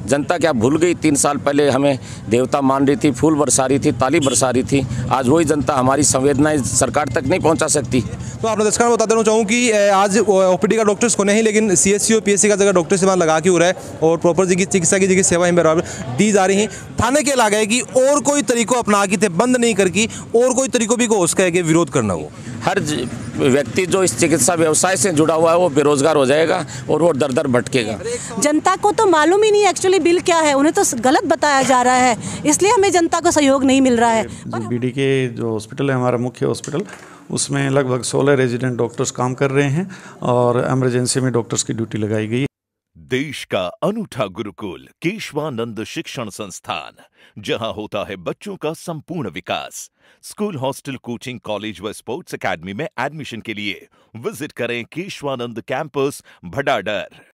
जनता क्या भूल गई? 3 साल पहले हमें देवता मान रही थी, फूल बरसा रही थी, ताली बरसा रही थी। आज वही जनता हमारी संवेदनाएं सरकार तक नहीं पहुंचा सकती। तो आपने दर्शकों को बता देना चाहूँ कि आज ओपीडी का डॉक्टर्स को नहीं, लेकिन सीएससी और पीएससी का जगह डॉक्टर से वहाँ लगा के हो रहा है और प्रॉपर जी की चिकित्सा की जगह सेवाएं बराबर दी जा रही हैं। थाने के लगा है कि और कोई तरीकों अपना के थे बंद नहीं करके और कोई तरीकों भी को हो सके कि विरोध करना हो। हर व्यक्ति जो इस चिकित्सा व्यवसाय से जुड़ा हुआ है वो बेरोजगार हो जाएगा और वो दर दर भटकेगा। जनता को तो मालूम ही नहीं एक्चुअली बिल क्या है, उन्हें तो गलत बताया जा रहा है, इसलिए हमें जनता को सहयोग नहीं मिल रहा है। बीडी के जो हॉस्पिटल है, हमारा मुख्य हॉस्पिटल, उसमें लगभग 16 रेजिडेंट डॉक्टर्स काम कर रहे हैं और इमरजेंसी में डॉक्टर्स की ड्यूटी लगाई गई है। देश का अनूठा गुरुकुल केशवानंद शिक्षण संस्थान, जहां होता है बच्चों का संपूर्ण विकास। स्कूल, हॉस्टल, कोचिंग, कॉलेज व स्पोर्ट्स एकेडमी में एडमिशन के लिए विजिट करें केशवानंद कैंपस, भडाडर।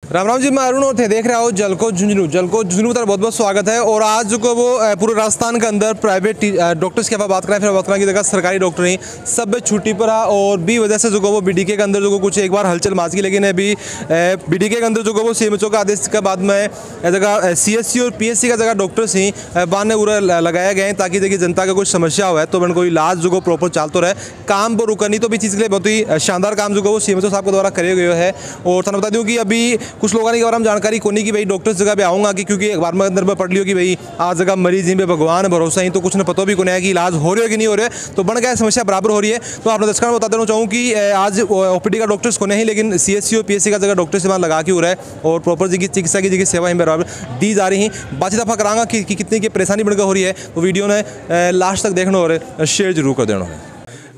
राम राम जी, मैं अरुण और थे देख रहे हो जलको झुंझुनू का बहुत बहुत स्वागत है। और आज जो वो पूरे राजस्थान के अंदर प्राइवेट डॉक्टर्स की बात करें, फिर बात करें की जगह सरकारी डॉक्टर ही सब छुट्टी पर आ और भी वजह से जो वो बीडीके के अंदर जो कुछ एक बार हलचल माच की, लेकिन अभी बीडीके के अंदर जो वो सीएमएचओ का आदेश के बाद में जगह सीएससी और पीएससी का जगह डॉक्टर्स ही बांध पूरा लगाया गया है ताकि देखिए जनता का कुछ समस्या हुआ है तो कोई इलाज जो प्रॉपर चलते रहे, काम पर रुका नहीं। तो भी चीज़ के लिए बहुत ही शानदार काम जो वो सीएमएचओ साहब के द्वारा करे गए है। और थाना बता दूँ कि अभी कुछ लोगों के बारे में जानकारी को नहीं कि भाई डॉक्टर्स जगह पे आऊँगा कि क्योंकि एक बार में अंदर में पढ़ लियो कि भाई आज जगह मरीज ही पे भगवान भरोसा ही, तो कुछ ने पता भी को नहीं है कि इलाज हो रहे हो कि नहीं हो रहे, तो बन गया समस्या बराबर हो रही है। तो आपने दर्शकों को बता देना चाहूँ कि आज ओपीडी का डॉक्टर्स को नहीं, लेकिन सीएससी और पीएससी का जगह डॉक्टर से वहाँ लगा के हो रहा है और प्रॉपर जी की चिकित्सा की जगह सेवाएं बराबर दी जा रही हैं। बातचीत आप करांगा कि कितनी की परेशानी बनकर हो रही है, तो वीडियो ने लास्ट तक देखना और शेयर जरूर कर देना है।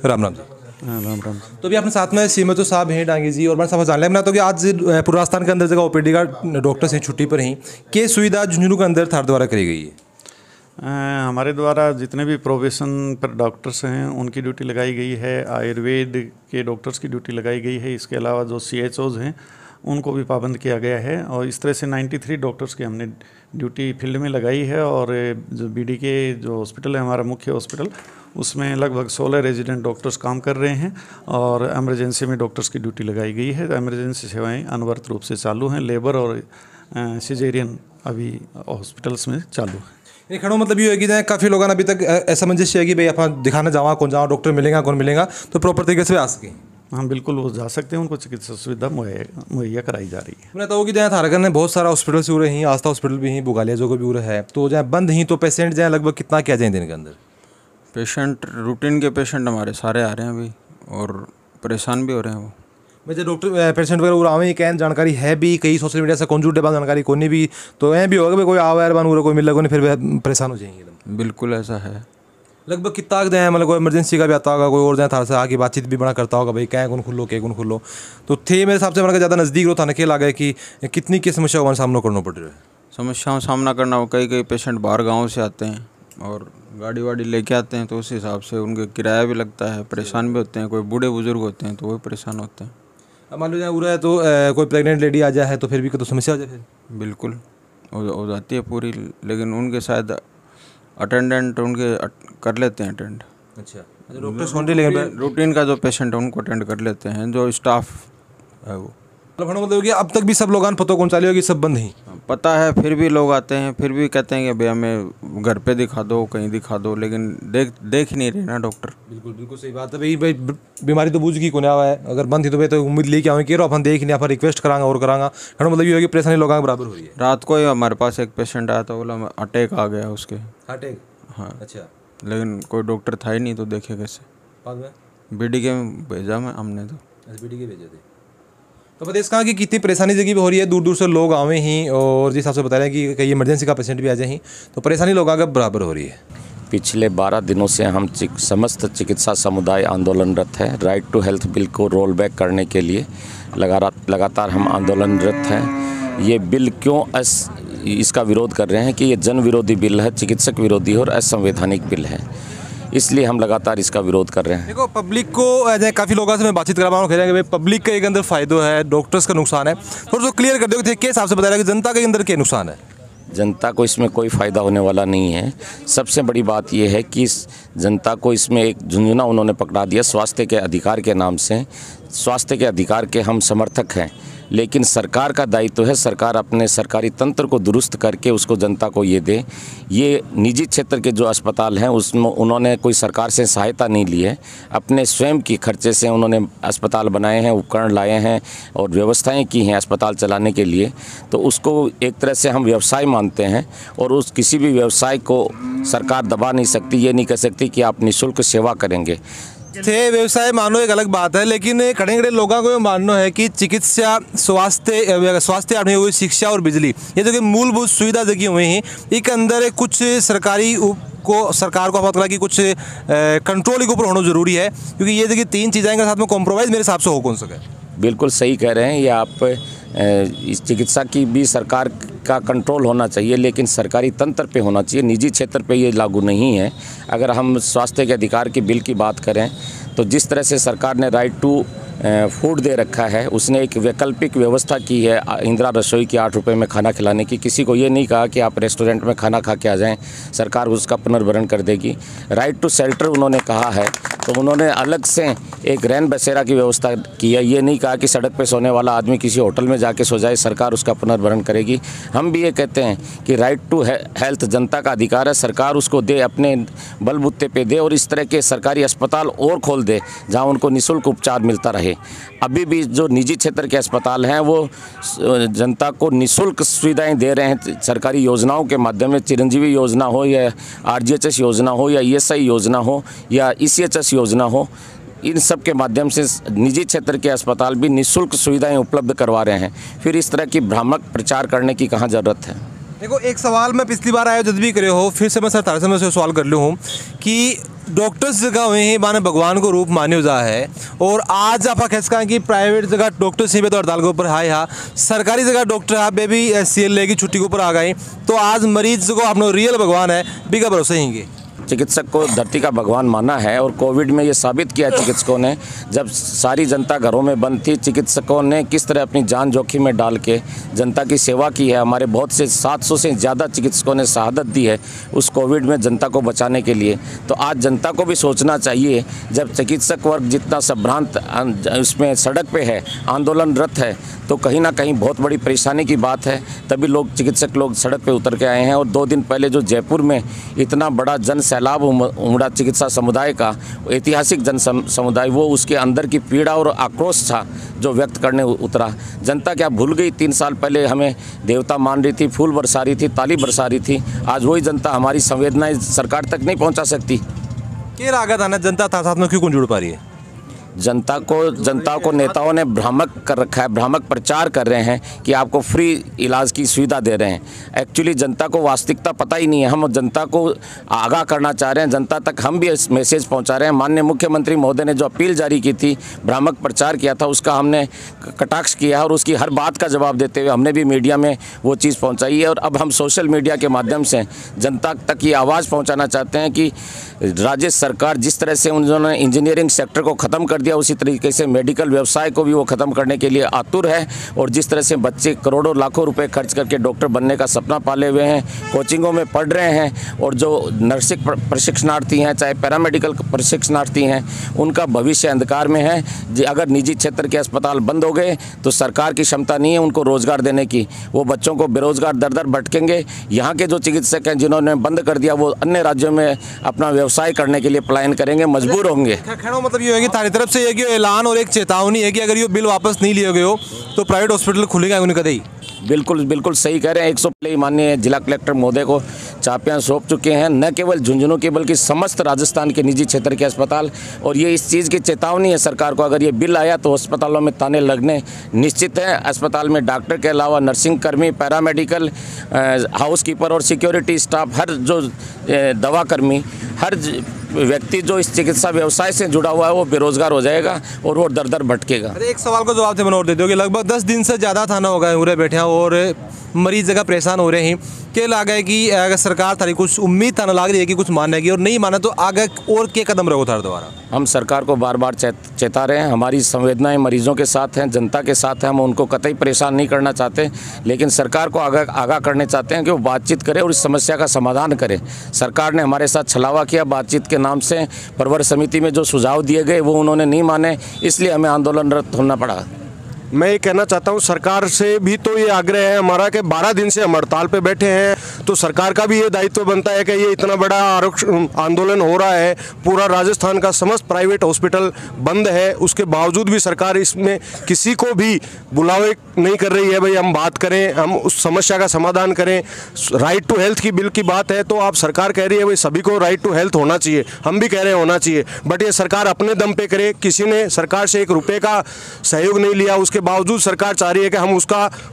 राम राम जी। राम राम। तो अभी अपने साथ में सीएमएचओ साहब हैं डांगी जी, और मैं सब जान लिया तो कि आज पूरे राजस्थान के अंदर जगह ओपीडी का डॉक्टर्स हैं छुट्टी पर ही, के सुविधा झुंझुनू के अंदर थार द्वारा करी गई है। हमारे द्वारा जितने भी प्रोफेशन पर डॉक्टर्स हैं उनकी ड्यूटी लगाई गई है, आयुर्वेद के डॉक्टर्स की ड्यूटी लगाई गई है। इसके अलावा जो CHOs हैं उनको भी पाबंद किया गया है और इस तरह से 93 डॉक्टर्स की हमने ड्यूटी फील्ड में लगाई है। और जो बीडी के जो हॉस्पिटल है, हमारा मुख्य हॉस्पिटल, उसमें लगभग 16 रेजिडेंट डॉक्टर्स काम कर रहे हैं और इमरजेंसी में डॉक्टर्स की ड्यूटी लगाई गई है। इमरजेंसी सेवाएं अनवरत रूप से चालू हैं। लेबर और सिजेरियन अभी हॉस्पिटल्स में चालू है। ये खड़ो मतलब ये है कि काफ़ी लोगों ने अभी तक असमंजस है कि भाई आप दिखाने जावा कौन जाओ, डॉक्टर मिलेगा कौन मिलेगा, तो प्रॉपर तरीके से आ सके। हाँ बिल्कुल, वो जा सकते हैं, उनको चिकित्सा सुविधा मुहैया कराई जा रही है। मैं तो कि जहाँ थारगढ़ में बहुत सारा हॉस्पिटल से हो रहे हैं, आस्था हॉस्पिटल भी हैं, बुगालिया जो को भी हो रहा है, तो जहाँ बंद ही तो पेशेंट जहाँ लगभग कितना क्या जाए दिन के अंदर? पेशेंट रूटीन के पेशेंट हमारे सारे आ रहे हैं अभी और परेशान भी हो रहे हैं वो। वैसे डॉक्टर पेशेंट वगैरह आवे क्या जानकारी है भी, कई सोशल मीडिया से कौन झूठे बात जानकारी को नहीं भी, तो ऐ भी होगा भाई कोई आवा यार बन कोई मिल लगो नहीं फिर परेशान हो जाएंगे एकदम। बिल्कुल ऐसा है। लगभग कितना जाए मतलब कोई इमरजेंसी का भी आता होगा, कोई और जाए थार से आके बातचीत भी बड़ा करता होगा भाई क्या कौन खुलो क्या कौन खुलो, तो थे मेरे हिसाब से मतलब ज़्यादा नज़दीक थाने के लगा कि कितनी की समस्या का सामना करना पड़ रहा है। समस्याओं सामना करना हो, कई पेशेंट बाहर गाँव से आते हैं और गाड़ी वाड़ी लेके आते हैं, तो उस हिसाब से उनके किराया भी लगता है, परेशान भी होते हैं। कोई बूढ़े बुजुर्ग होते हैं तो वो परेशान होते हैं। अब मान लो जाए उरा है तो कोई प्रेग्नेंट लेडी आ जाए तो फिर भी तो समस्या हो जाए फिर? बिल्कुल हो जाती है पूरी, लेकिन उनके शायद अटेंडेंट उनके कर लेते हैं अटेंड। अच्छा, डॉक्टर रूटीन का जो पेशेंट है उनको अटेंड कर लेते हैं, जो स्टाफ है वो। मतलब कि अब तक भी सब लोगों पता कौन चाली होगी, सब बंद ही पता है, फिर भी लोग आते हैं, फिर भी कहते हैं कि भैया हमें घर पे दिखा दो, कहीं दिखा दो, लेकिन देख ही नहीं रहे ना डॉक्टर। बिल्कुल बिल्कुल सही बात है भाई बीमारी तो बूझ की को आवा है, अगर बंद थी तो भाई तो उम्मीद लेके आवे कि अपन देख नहीं, अपन रिक्वेस्ट करांगा और करांगा, मतलब ये होगी परेशानी लोगों बराबर हो रही है। रात को ही हमारे पास एक पेशेंट आया तो बोला अटैक आ गया उसके। अटैक? हाँ। अच्छा, लेकिन कोई डॉक्टर था ही नहीं, तो देखे कैसे? बाद में बीडीके में भेजा मैं हमने तो। बीडीके भेजे थे तो बताइए कहाँ की कितनी परेशानी जगह भी हो रही है, दूर दूर से लोग आवे ही और जिस हिसाब से बता रहे हैं कि कई इमरजेंसी का पेशेंट भी आ जाए ही, तो परेशानी लोगों का बराबर हो रही है। पिछले 12 दिनों से हम समस्त चिकित्सा समुदाय आंदोलनरत है। राइट टू हेल्थ बिल को रोल बैक करने के लिए लगातार हम आंदोलनरत हैं। ये बिल क्यों इसका विरोध कर रहे हैं कि ये जन विरोधी बिल है, चिकित्सक विरोधी और असंवैधानिक बिल है, इसलिए हम लगातार इसका विरोध कर रहे हैं। देखो पब्लिक को काफ़ी लोगों से मैं बातचीत करा रहा हूँ, पब्लिक के अंदर फ़ायदा है, डॉक्टर्स का नुकसान है, थोड़ा सा क्लियर कर दो कि किस हिसाब से बता रहा है कि जनता के अंदर क्या नुकसान है? जनता को इसमें कोई फ़ायदा होने वाला नहीं है। सबसे बड़ी बात यह है कि जनता को इसमें एक झुंझुना उन्होंने पकड़ा दिया स्वास्थ्य के अधिकार के नाम से। स्वास्थ्य के अधिकार के हम समर्थक हैं, लेकिन सरकार का दायित्व है, सरकार अपने सरकारी तंत्र को दुरुस्त करके उसको जनता को ये दे। ये निजी क्षेत्र के जो अस्पताल हैं उसमें उन्होंने कोई सरकार से सहायता नहीं ली है, अपने स्वयं की खर्चे से उन्होंने अस्पताल बनाए हैं, उपकरण लाए हैं और व्यवस्थाएं की हैं अस्पताल चलाने के लिए। तो उसको एक तरह से हम व्यवसाय मानते हैं और उस किसी भी व्यवसाय को सरकार दबा नहीं सकती, ये नहीं कह सकती कि आप निःशुल्क सेवा करेंगे। थे व्यवसाय मानो एक अलग बात है, लेकिन कड़े लोगों को ये मानना है कि चिकित्सा स्वास्थ्य आपने हुई शिक्षा और बिजली, ये जो कि मूलभूत सुविधा जगी हुई हैं, एक अंदर कुछ सरकारी सरकार को पता कि कुछ कंट्रोल के ऊपर होना जरूरी है, क्योंकि ये देखिए 3 चीज़ें के साथ में कॉम्प्रोमाइज़ मेरे हिसाब से हो कौन सके। बिल्कुल सही कह रहे हैं ये आप। इस चिकित्सा की भी सरकार का कंट्रोल होना चाहिए, लेकिन सरकारी तंत्र पे होना चाहिए, निजी क्षेत्र पे ये लागू नहीं है। अगर हम स्वास्थ्य के अधिकार की बिल की बात करें तो जिस तरह से सरकार ने राइट टू फूड दे रखा है, उसने एक वैकल्पिक व्यवस्था की है इंदिरा रसोई की 8 रुपये में खाना खिलाने की। किसी को ये नहीं कहा कि आप रेस्टोरेंट में खाना खा के आ जाएं, सरकार उसका पुनर्भरण कर देगी। राइट टू शेल्टर उन्होंने कहा है, तो उन्होंने अलग से एक रैन बसेरा की व्यवस्था की है। ये नहीं कहा कि सड़क पे सोने वाला आदमी किसी होटल में जाके सो जाए, सरकार उसका पुनर्भरण करेगी। हम भी ये कहते हैं कि राइट टू हेल्थ जनता का अधिकार है, सरकार उसको दे, अपने बलबूते पे दे और इस तरह के सरकारी अस्पताल और खोल दे जहाँ उनको निःशुल्क उपचार मिलता रहे। अभी भी जो निजी क्षेत्र के अस्पताल हैं वो जनता को निःशुल्क सुविधाएं दे रहे हैं सरकारी योजनाओं के माध्यम में, चिरंजीवी योजना हो या RGHS योजना हो या ESI योजना हो या ECHS योजना हो, इन सब के माध्यम से निजी क्षेत्र के अस्पताल भी निःशुल्क सुविधाएं उपलब्ध करवा रहे हैं। फिर इस तरह की भ्रामक प्रचार करने की कहाँ ज़रूरत है। देखो, एक सवाल मैं पिछली बार आयोजित भी करे हो, फिर से मैं सर तारे से सवाल कर लूँ कि डॉक्टर्स जगह हुए हैं माने भगवान को रूप मान्यो जा है, और आज आप कह सकें कि प्राइवेट जगह डॉक्टर सी तो हड़ताल के ऊपर हाय हा, सरकारी जगह डॉक्टर आप भी CLA की छुट्टी के ऊपर आ गए, तो आज मरीज को अपना रियल भगवान है भी का भरोसा ही। चिकित्सक को धरती का भगवान माना है और कोविड में ये साबित किया चिकित्सकों ने, जब सारी जनता घरों में बंद थी, चिकित्सकों ने किस तरह अपनी जान जोखिम में डाल के जनता की सेवा की है। हमारे बहुत से 700 से ज़्यादा चिकित्सकों ने शहादत दी है उस कोविड में जनता को बचाने के लिए। तो आज जनता को भी सोचना चाहिए, जब चिकित्सक वर्ग जितना संभ्रांत उसमें सड़क पे है, आंदोलनरत है, तो कहीं ना कहीं बहुत बड़ी परेशानी की बात है। तभी चिकित्सक लोग सड़क पे उतर के आए हैं। और 2 दिन पहले जो जयपुर में इतना बड़ा जन सैलाब उमड़ा चिकित्सा समुदाय का, ऐतिहासिक जन समुदाय, वो उसके अंदर की पीड़ा और आक्रोश था जो व्यक्त करने उतरा। जनता क्या भूल गई? 3 साल पहले हमें देवता मान रही थी, फूल बरसा रही थी, ताली बरसा रही थी। आज वही जनता हमारी संवेदनाएं सरकार तक नहीं पहुंचा सकती। क्या लागत आना जनता था साथ में क्यों जुड़ पा रही है? जनता को नेताओं ने भ्रामक कर रखा है, भ्रामक प्रचार कर रहे हैं कि आपको फ्री इलाज की सुविधा दे रहे हैं। एक्चुअली जनता को वास्तविकता पता ही नहीं है। हम जनता को आगाह करना चाह रहे हैं, जनता तक हम भी इस मैसेज पहुंचा रहे हैं। माननीय मुख्यमंत्री महोदय ने जो अपील जारी की थी, भ्रामक प्रचार किया था, उसका हमने कटाक्ष किया और उसकी हर बात का जवाब देते हुए हमने भी मीडिया में वो चीज़ पहुँचाई है। और अब हम सोशल मीडिया के माध्यम से जनता तक ये आवाज़ पहुँचाना चाहते हैं कि राज्य सरकार जिस तरह से उन्होंने इंजीनियरिंग सेक्टर को ख़त्म कर दिया, उसी तरीके से मेडिकल व्यवसाय को भी वो ख़त्म करने के लिए आतुर है। और जिस तरह से बच्चे करोड़ों लाखों रुपए खर्च करके डॉक्टर बनने का सपना पाले हुए हैं, कोचिंगों में पढ़ रहे हैं, और जो नर्सिंग प्रशिक्षणार्थी हैं, चाहे पैरामेडिकल प्रशिक्षणार्थी हैं, उनका भविष्य अंधकार में है। अगर निजी क्षेत्र के अस्पताल बंद हो गए तो सरकार की क्षमता नहीं है उनको रोज़गार देने की। वो बच्चों को बेरोज़गार दर दर भटकेंगे। यहाँ के जो चिकित्सक हैं जिन्होंने बंद कर दिया, वो अन्य राज्यों में अपना व्यवसाय करने के लिए पलायन करेंगे, मजबूर होंगे। कहना मतलब ये है कि तारी तरफ से ये ऐलान और एक चेतावनी है कि अगर ये बिल वापस नहीं लिया गया तो प्राइवेट हॉस्पिटल खुलेगा उनका ही। बिल्कुल सही कह रहे हैं। 100 पहले माननीय जिला कलेक्टर महोदय को चाबियां सौंप चुके हैं, न केवल झुंझुनू के बल्कि समस्त राजस्थान के निजी क्षेत्र के अस्पताल। और ये इस चीज़ की चेतावनी है सरकार को, अगर ये बिल आया तो अस्पतालों में ताने लगने निश्चित है। अस्पताल में डॉक्टर के अलावा नर्सिंग कर्मी, पैरामेडिकल, हाउसकीपर और सिक्योरिटी स्टाफ, हर जो दवा कर्मी, हर व्यक्ति जो इस चिकित्सा व्यवसाय से जुड़ा हुआ है वो बेरोजगार हो जाएगा और वो दर दर भटकेगा। अरे एक सवाल को जवाब से मैंने और दे दो कि लगभग 10 दिन से ज़्यादा थाना होगा उरे बैठे हैं और मरीज जगह परेशान हो रहे हैं। क्या लगा है कि अगर सरकार थारी कुछ उम्मीद थाना लग रही है कि कुछ मानेगी, और नहीं माना तो आगे और क्या कदम रहो थार दोबारा? हम सरकार को बार बार चेता रहे हैं। हमारी संवेदनाएं मरीजों के साथ हैं, जनता के साथ हैं। हम उनको कतई परेशान नहीं करना चाहते, लेकिन सरकार को आगाह करने चाहते हैं कि वो बातचीत करे और इस समस्या का समाधान करे। सरकार ने हमारे साथ छलावा किया, बातचीत के के नाम से प्रवर समिति में जो सुझाव दिए गए वो उन्होंने नहीं माने, इसलिए हमें आंदोलनरत होना पड़ा। मैं ये कहना चाहता हूँ सरकार से भी तो ये आग्रह है हमारा कि 12 दिन से हम हड़ताल पे बैठे हैं, तो सरकार का भी ये दायित्व बनता है कि ये इतना बड़ा आंदोलन हो रहा है, पूरा राजस्थान का समस्त प्राइवेट हॉस्पिटल बंद है, उसके बावजूद भी सरकार इसमें किसी को भी बुलावे नहीं कर रही है। भाई हम बात करें, हम उस समस्या का समाधान करें। राइट टू हेल्थ की बिल की बात है तो आप सरकार कह रही है भाई सभी को राइट टू हेल्थ होना चाहिए, हम भी कह रहे हैं होना चाहिए, बट ये सरकार अपने दम पे करे। किसी ने सरकार से 1 रुपये का सहयोग नहीं लिया, उसके बावजूद सरकार चाह रही है कि हम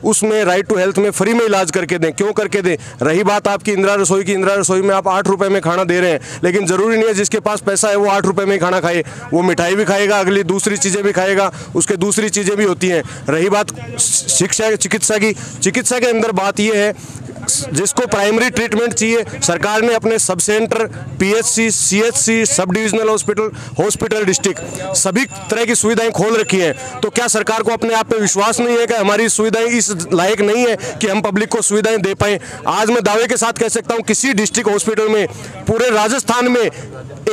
उसमें राइट टू हेल्थ में फ्री में इलाज करके दें। क्यों करके दें? रही बात आपकी इंदिरा रसोई की, इंदिरा रसोई में आप 8 रुपये में खाना दे रहे हैं, लेकिन ज़रूरी नहीं है जिसके पास पैसा है वो 8 रुपये में ही खाना खाए, वो मिठाई भी खाएगा, अगली दूसरी चीज़ें भी खाएगा, उसके दूसरी चीज़ें भी होती हैं। रही बात शिक्षा चिकित्सा की, चिकित्सा के अंदर बात ये है जिसको प्राइमरी ट्रीटमेंट चाहिए, सरकार ने अपने sub centre, PHC, CHC, sub divisional hospital district सभी तरह की सुविधाएं खोल रखी हैं। तो क्या सरकार को अपने आप पे विश्वास नहीं है कि हमारी सुविधाएं इस लायक नहीं है कि हम पब्लिक को सुविधाएं दे पाएं? आज मैं दावे के साथ कह सकता हूं किसी डिस्ट्रिक्ट हॉस्पिटल में पूरे राजस्थान में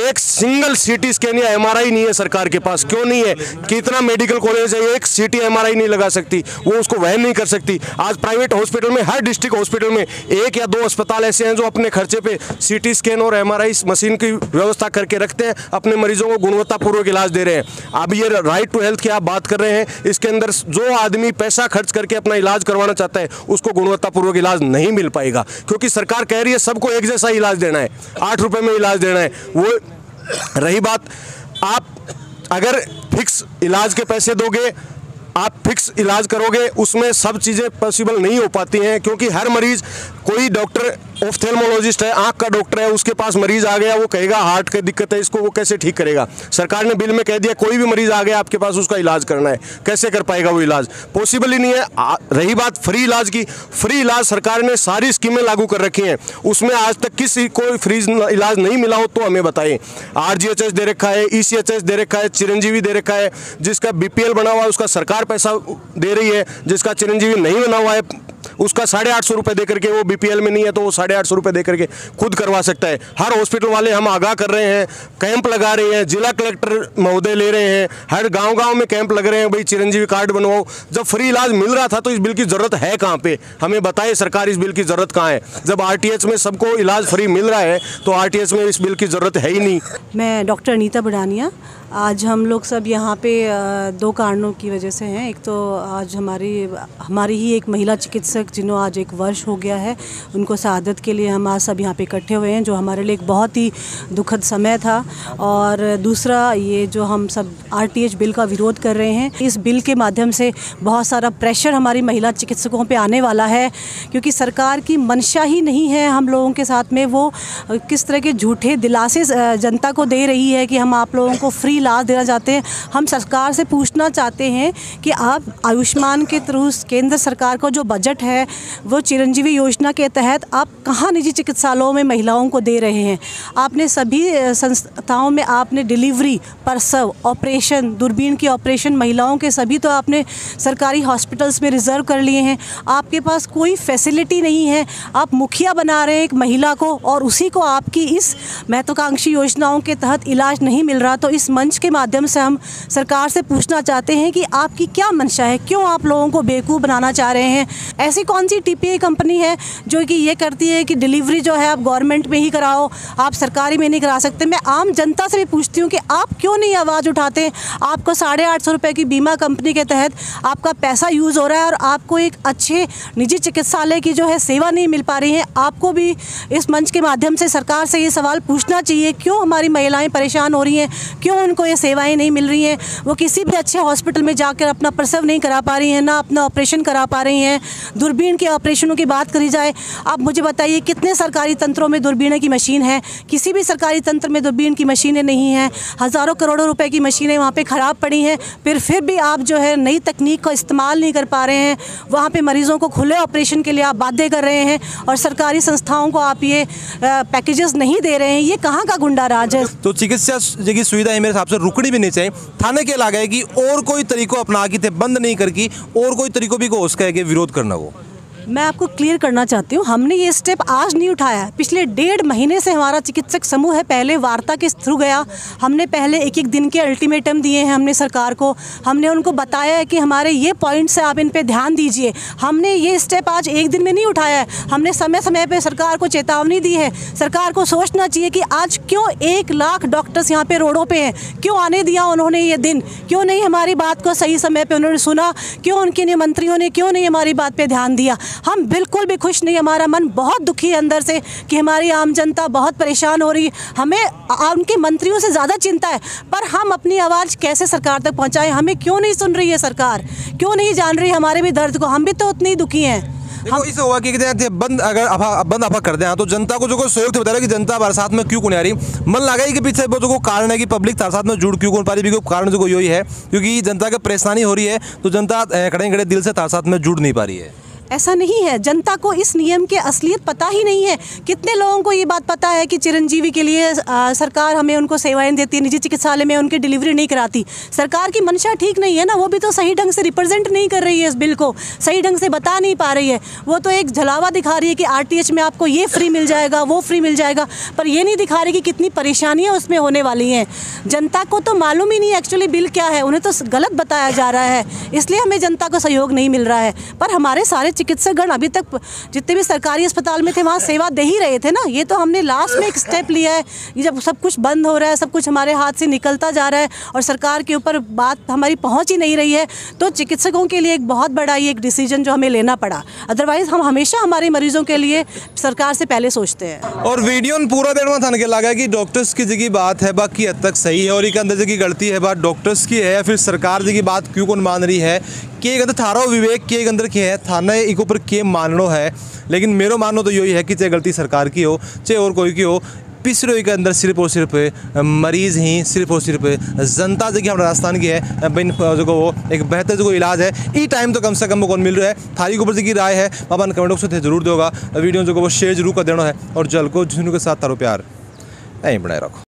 एक सिंगल सीटी स्कैन या एमआरआई नहीं है सरकार के पास। क्यों नहीं है? कि इतना मेडिकल कॉलेज है, एक सीटी एमआरआई नहीं लगा सकती, वो उसको वहन नहीं कर सकती। आज प्राइवेट हॉस्पिटल में, हर डिस्ट्रिक्ट हॉस्पिटल में 1 या 2 अस्पताल ऐसे हैं जो अपने खर्चे पे सीटी स्कैन और एमआरआई मशीन की व्यवस्था करके रखते हैं, अपने मरीजों को गुणवत्तापूर्वक इलाज दे रहे हैं। अब ये राइट टू हेल्थ की आप बात कर रहे हैं, इसके अंदर जो आदमी पैसा खर्च करके अपना इलाज करवाना चाहता है उसको गुणवत्तापूर्वक इलाज नहीं मिल पाएगा, क्योंकि सरकार कह रही है सबको एक जैसा इलाज देना है, 8 रुपये में इलाज देना है। वो रही बात, आप अगर फिक्स इलाज के पैसे दोगे, आप फिक्स इलाज करोगे, उसमें सब चीज़ें पॉसिबल नहीं हो पाती हैं, क्योंकि हर मरीज़, कोई डॉक्टर ऑफ्थेल्मोलॉजिस्ट है, आंख का डॉक्टर है, उसके पास मरीज आ गया, वो कहेगा हार्ट की दिक्कत है, इसको वो कैसे ठीक करेगा? सरकार ने बिल में कह दिया कोई भी मरीज आ गया आपके पास उसका इलाज करना है, कैसे कर पाएगा वो इलाज? पॉसिबल ही नहीं है। रही बात फ्री इलाज की, फ्री इलाज सरकार ने सारी स्कीमें लागू कर रखी हैं, उसमें आज तक किसी को फ्री इलाज नहीं मिला हो तो हमें बताएं। RGHS दे रखा है, ECHS दे रखा है, चिरंजीवी दे रखा है, जिसका BPL बना हुआ है उसका सरकार पैसा दे रही है, जिसका चिरंजीवी नहीं बना हुआ है उसका 850 रुपये दे करके, वो BPL में नहीं है तो वो 850 रुपये दे करके खुद करवा सकता है। हर हॉस्पिटल वाले हम आगाह कर रहे हैं, कैंप लगा रहे हैं, जिला कलेक्टर महोदय ले रहे हैं, हर गांव-गांव में कैंप लग रहे हैं, भाई चिरंजीवी कार्ड बनवाओ। जब फ्री इलाज मिल रहा था तो इस बिल की ज़रूरत है कहाँ पे? हमें बताए सरकार, इस बिल की ज़रूरत कहाँ है? जब RTH में सबको इलाज फ्री मिल रहा है तो RTH में इस बिल की ज़रूरत है ही नहीं। मैं डॉक्टर अनीता बुढ़ानिया। आज हम लोग सब यहाँ पे 2 कारणों की वजह से हैं। एक तो आज हमारी ही एक महिला चिकित्सक जिन्हों आज 1 वर्ष हो गया है, उनको शहादत के लिए हम आज सब यहाँ पे इकट्ठे हुए हैं, जो हमारे लिए एक बहुत ही दुखद समय था। और दूसरा ये जो हम सब RTH बिल का विरोध कर रहे हैं, इस बिल के माध्यम से बहुत सारा प्रेशर हमारी महिला चिकित्सकों पे आने वाला है, क्योंकि सरकार की मंशा ही नहीं है हम लोगों के साथ में। वो किस तरह के झूठे दिलासे जनता को दे रही है कि हम आप लोगों को फ्री इलाज देना चाहते हैं। हम सरकार से पूछना चाहते हैं कि आप आयुष्मान के थ्रू केंद्र सरकार का जो बजट है वो चिरंजीवी योजना के तहत आप कहाँ निजी चिकित्सालयों में महिलाओं को दे रहे हैं? आपने सभी संस्थाओं में आपने डिलीवरी, प्रसव, ऑपरेशन, दूरबीन की ऑपरेशन महिलाओं के सभी तो आपने सरकारी हॉस्पिटल्स में रिजर्व कर लिए हैं। आपके पास कोई फैसिलिटी नहीं है, आप मुखिया बना रहे हैं एक महिला को और उसी को आपकी इस महत्वाकांक्षी योजनाओं के तहत इलाज नहीं मिल रहा। तो इस मंच के माध्यम से हम सरकार से पूछना चाहते हैं कि आपकी क्या मंशा है, क्यों आप लोगों को बेवकूफ़ बनाना चाह रहे हैं? ऐसी कौन सी TPA कंपनी है जो कि ये करती है कि डिलीवरी जो है आप गवर्नमेंट में ही कराओ, आप सरकारी में नहीं करा सकते? मैं आम जनता से भी पूछती हूँ कि आप क्यों नहीं आवाज़ उठाते? आपको 850 रुपये की बीमा कंपनी के तहत आपका पैसा यूज़ हो रहा है और आपको एक अच्छे निजी चिकित्सालय की जो है सेवा नहीं मिल पा रही है। आपको भी इस मंच के माध्यम से सरकार से ये सवाल पूछना चाहिए, क्यों हमारी महिलाएं परेशान हो रही हैं, क्यों उनको ये सेवाएं नहीं मिल रही हैं? वो किसी भी अच्छे हॉस्पिटल में जाकर अपना प्रसव नहीं करा पा रही हैं, ना अपना ऑपरेशन करा पा रही हैं। दूरबीन के ऑपरेशनों की बात करी जाए, आप मुझे बताइए कितने सरकारी तंत्रों में दूरबीन की मशीन है? किसी भी सरकारी तंत्र में दूरबीन की मशीनें नहीं हैं। हज़ारों करोड़ों रुपए की मशीनें वहाँ पे ख़राब पड़ी हैं, फिर भी आप जो है नई तकनीक का इस्तेमाल नहीं कर पा रहे हैं। वहाँ पे मरीज़ों को खुले ऑपरेशन के लिए आप बाध्य कर रहे हैं और सरकारी संस्थाओं को आप ये पैकेजेस नहीं दे रहे हैं। ये कहाँ का गुंडा राज है? तो चिकित्सा की सुविधा मेरे हिसाब से रुकनी भी नहीं चाहिए। थाने के लगा है कि और कोई तरीको अपना के थे बंद नहीं करके और कोई तरीको भी को उसका है कि विरोध करना को मैं आपको क्लियर करना चाहती हूँ, हमने ये स्टेप आज नहीं उठाया। पिछले 1.5 महीने से हमारा चिकित्सक समूह है, पहले वार्ता के थ्रू गया। हमने पहले 1-1 दिन के अल्टीमेटम दिए हैं हमने सरकार को। हमने उनको बताया है कि हमारे ये पॉइंट्स है, आप इन पे ध्यान दीजिए। हमने ये स्टेप आज एक दिन में नहीं उठाया है, हमने समय समय पे सरकार को चेतावनी दी है। सरकार को सोचना चाहिए कि आज क्यों 1 लाख डॉक्टर्स यहाँ पे रोडों पे हैं, क्यों आने दिया उन्होंने ये दिन, क्यों नहीं हमारी बात को सही समय पे उन्होंने सुना, क्यों उनके मंत्रियों ने क्यों नहीं हमारी बात पे ध्यान दिया। हम बिल्कुल भी खुश नहीं, हमारा मन बहुत दुखी है अंदर से कि हमारी आम जनता बहुत परेशान हो रही है। हमें उनके मंत्रियों से ज़्यादा चिंता है, पर हम अपनी आवाज़ कैसे सरकार तक पहुंचाएं? हमें क्यों नहीं सुन रही है सरकार, क्यों नहीं जान रही हमारे भी दर्द को? हम भी तो उतने ही दुखी हैं। देखो इसे हुआ कि बंद अगर कर दें तो जनता को जो कोई सहयोग बता रहा है कि जनता बरसात में क्यों को नहीं आ रही, मन लगा कि पीछे वो जो कारण है कि पब्लिक बरसात में जुड़ क्यों पा रही, कारण जो यही है क्योंकि जनता को परेशानी हो रही है, तो जनता खड़े खड़े दिल से बरसात में जुड़ नहीं पा रही है। ऐसा नहीं है, जनता को इस नियम की असलियत पता ही नहीं है। कितने लोगों को ये बात पता है कि चिरंजीवी के लिए सरकार हमें उनको सेवाएं देती है, निजी चिकित्सालय में उनकी डिलीवरी नहीं कराती। सरकार की मंशा ठीक नहीं है ना, वो भी तो सही ढंग से रिप्रेजेंट नहीं कर रही है इस बिल को, सही ढंग से बता नहीं पा रही है। वो तो एक झलावा दिखा रही है कि RTH में आपको ये फ्री मिल जाएगा, वो फ्री मिल जाएगा, पर ये नहीं दिखा रही कि कितनी परेशानियाँ उसमें होने वाली हैं। जनता को तो मालूम ही नहीं एक्चुअली बिल क्या है, उन्हें तो गलत बताया जा रहा है, इसलिए हमें जनता को सहयोग नहीं मिल रहा है। पर हमारे सारे चिकित्सकगण अभी तक जितने भी सरकारी अस्पताल में थे वहाँ सेवा दे ही रहे थे ना। ये तो हमने लास्ट में एक स्टेप लिया है, जब सब कुछ बंद हो रहा है, सब कुछ हमारे हाथ से निकलता जा रहा है और सरकार के ऊपर बात हमारी पहुँच ही नहीं रही है, तो चिकित्सकों के लिए एक बहुत बड़ा ये एक डिसीजन जो हमें लेना पड़ा। अदरवाइज हम हमेशा हमारे मरीजों के लिए सरकार से पहले सोचते हैं। और वीडियो पूरा देर में थाने के लगा कि डॉक्टर्स की जगह बात है बाकी हद तक सही है और एक अंदर जगह गलती है बात डॉक्टर्स की है या फिर सरकार जी की बात क्यों कौन मान रही है कि एक अंदर थारा विवेक के एक अंदर के है थाना एक ऊपर के माननो है। लेकिन मेरो मानना तो यही है कि चाहे गलती सरकार की हो चाहे और कोई की हो, पिछड़े के अंदर सिर्फ और सिर्फ मरीज़ ही सिर्फ और सिर्फ जनता जो कि हमारे राजस्थान की है बिन जो वो एक बेहतर जो इलाज है ई टाइम तो कम से कम कौन मिल रहा है। थारी के ऊपर जो की राय है बाबा कमेंट बॉक्स में जरूर दोगा, वीडियो जो वो शेयर जरूर कर देना है और जल को झुनू के साथ तारो प्यार यहीं बनाए रखो।